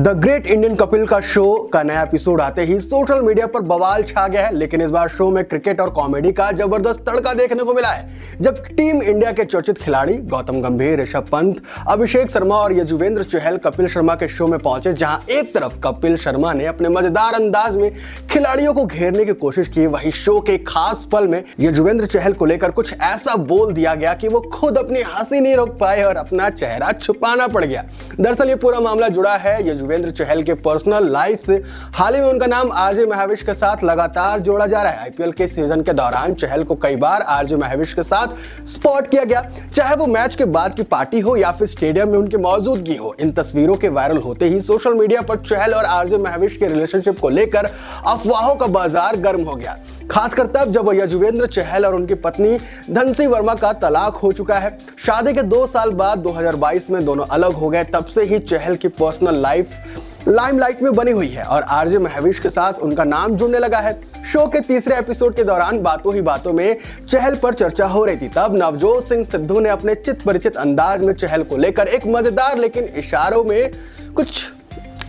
The great Indian Kapil का show का नया एपिसोड आते ही सोशल मीडिया पर बवाल छा गया है। लेकिन इस बार शो में क्रिकेट और कॉमेडी का जबरदस्त तड़का देखने को मिला है, जब टीम इंडिया के चर्चित खिलाड़ी गौतम गंभीर, ऋषभ पंत, अभिषेक शर्मा और यजुवेंद्र चहल कपिल शर्मा के शो में पहुंचे। जहां एक तरफ कपिल शर्मा ने अपने मजेदार अंदाज में खिलाड़ियों को घेरने की कोशिश की, वहीं शो के खास पल में यजुवेंद्र चहल को लेकर कुछ ऐसा बोल दिया गया कि वो खुद अपनी हंसी नहीं रोक पाए और अपना चेहरा छुपाना पड़ गया। दरअसल ये पूरा मामला जुड़ा है यजुवेंद्र चहल के पर्सनल लाइफ से। हाल ही में उनका नाम आरजे महाविश के साथ लगातार जोड़ा जा रहा है। आईपीएल के सीजन के दौरान चहल को कई बार आरजे महाविश के साथ स्पॉट किया गया, चाहे वो मैच के बाद की पार्टी हो या फिर स्टेडियम में उनकी मौजूदगी हो। इन तस्वीरों के वायरल होते ही सोशल मीडिया पर चहल और आरजे महाविश के रिलेशनशिप को लेकर अफवाहों का बाजार गर्म हो गया, खासकर तब जब यजुवेंद्र चहल और उनकी पत्नी धनसी वर्मा का तलाक हो चुका है। शादी के 2 साल बाद 2022 में दोनों अलग हो गए। तब से ही चहल की पर्सनल लाइफ लाइमलाइट में बनी हुई है और आरजे महाविश के साथ उनका नाम जुड़ने लगा है। शो के तीसरे एपिसोड के दौरान बातों ही बातों में चहल पर चर्चा हो रही थी। तब नवजोत सिंह सिद्धू ने अपने चित परिचित अंदाज में चहल को लेकर एक मजेदार लेकिन इशारों में कुछ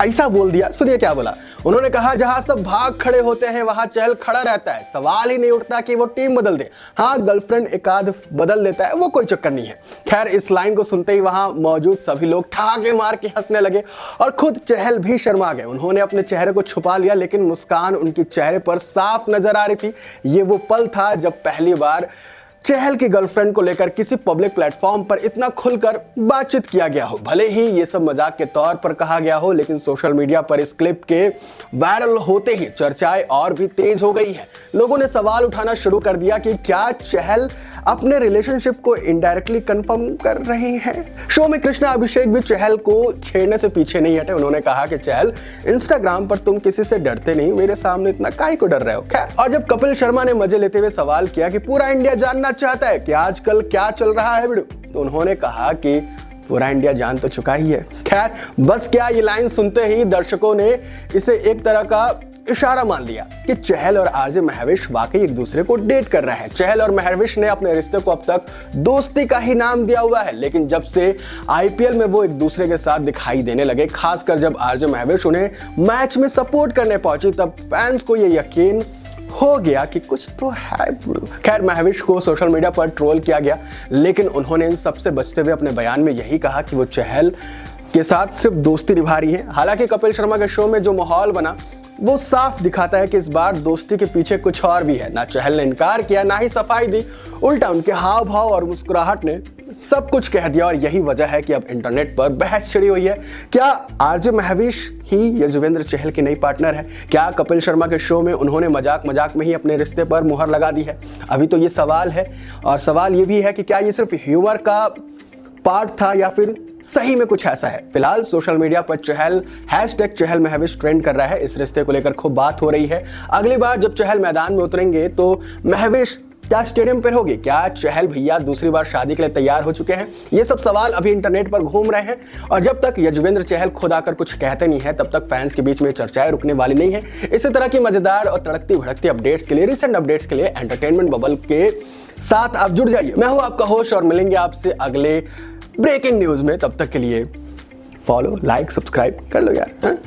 ऐसा बोल दिया। सुनिए क्या बोला। उन्होंने कहा, जहां सब भाग खड़े होते हैं वहां चहल खड़ा रहता है। सवाल ही नहीं उठता कि वो टीम बदल दे। हाँ, गर्लफ्रेंड एकाध बदल देता है, वो कोई चक्कर नहीं है। खैर, इस लाइन को सुनते ही वहां मौजूद सभी लोग ठहाके मार के हंसने लगे और खुद चहल भी शर्मा गए। उन्होंने अपने चेहरे को छुपा लिया, लेकिन मुस्कान उनके चेहरे पर साफ नजर आ रही थी। ये वो पल था जब पहली बार चहल की गर्लफ्रेंड को लेकर किसी पब्लिक प्लेटफॉर्म पर इतना खुलकर बातचीत किया गया हो। भले ही ये सब मजाक के तौर पर कहा गया हो, लेकिन सोशल मीडिया पर इस क्लिप के वायरल होते ही चर्चाएं और भी तेज हो गई है। लोगों ने सवाल उठाना शुरू कर दिया कि क्या चहल अपने रिलेशनशिप को इनडायरेक्टली कंफर्म कर रहे हैं। शो में कृष्णा अभिषेक भी चहल को छेड़ने से पीछे नहीं हटे। उन्होंने कहा कि चहल, इंस्टाग्राम पर तुम किसी से डरते नहीं, मेरे सामने इतना काहे को डर रहे हो। खैर, और जब कपिल शर्मा ने मजे लेते हुए सवाल किया कि पूरा इंडिया जानना चाहता है कि आजकल क्या चल रहा है वीडियो, तो उन्होंने कहा कि पूरा इंडिया जान तो चुका ही है। खैर, बस क्या, ये लाइन सुनते ही दर्शकों ने इसे एक तरह का इशारा मान लिया कि चहल और आरजे महाविश वाकई एक दूसरे को डेट कर रहे हैं। चहल और महाविश ने अपने रिश्ते को अब तक दोस्ती का ही नाम दिया हुआ है, लेकिन जब से आईपीएल में वो एक दूसरे के साथ दिखाई देने लगे, खासकर जब आरजे महाविश उन्हें मैच में सपोर्ट करने पहुंची, तब फैंस को ये यकीन हो गया कि कुछ तो है। खैर, महाविश को सोशल मीडिया पर ट्रोल किया गया, लेकिन उन्होंने इन सबसे बचते हुए अपने बयान में यही कहा कि वो चहल के साथ सिर्फ दोस्ती निभा रही है। हालांकि कपिल शर्मा के शो में जो माहौल बना वो साफ दिखाता है कि इस बार दोस्ती के पीछे कुछ और भी है। ना चहल ने इनकार किया, ना ही सफाई दी, उल्टा उनके हाव भाव और मुस्कुराहट ने सब कुछ कह दिया। और यही वजह है कि अब इंटरनेट पर बहस छिड़ी हुई है, क्या आरजे महाविश ही यजुवेंद्र चहल की नई पार्टनर है? क्या कपिल शर्मा के शो में उन्होंने मजाक मजाक में ही अपने रिश्ते पर मुहर लगा दी है? अभी तो ये सवाल है, और सवाल ये भी है कि क्या ये सिर्फ ह्यूमर का पार्ट था या फिर सही में कुछ ऐसा है। फिलहाल सोशल मीडिया पर #चहल महाविश ट्रेंड कर रहा है। इस रिश्ते को लेकर खूब बात हो रही है। अगली बार जब चहल मैदान में उतरेंगे तो महाविश क्या स्टेडियम पर होगी? क्या चहल भैया दूसरी बार शादी के लिए तैयार हो चुके हैं? ये सब सवाल अभी इंटरनेट पर घूम रहे हैं, और जब तक यजुवेंद्र चहल खुद आकर कुछ कहते नहीं है, तब तक फैंस के बीच में चर्चाएं रुकने वाली नहीं है। इसी तरह की मजेदार और तड़कती भड़कती अपडेट्स के लिए, रीसेंट अपडेट्स के लिए एंटरटेनमेंट बबल के साथ आप जुड़ जाइए। मैं हूं आपका होस्ट और मिलेंगे आपसे अगले ब्रेकिंग न्यूज में। तब तक के लिए फॉलो, लाइक, सब्सक्राइब कर लो यार।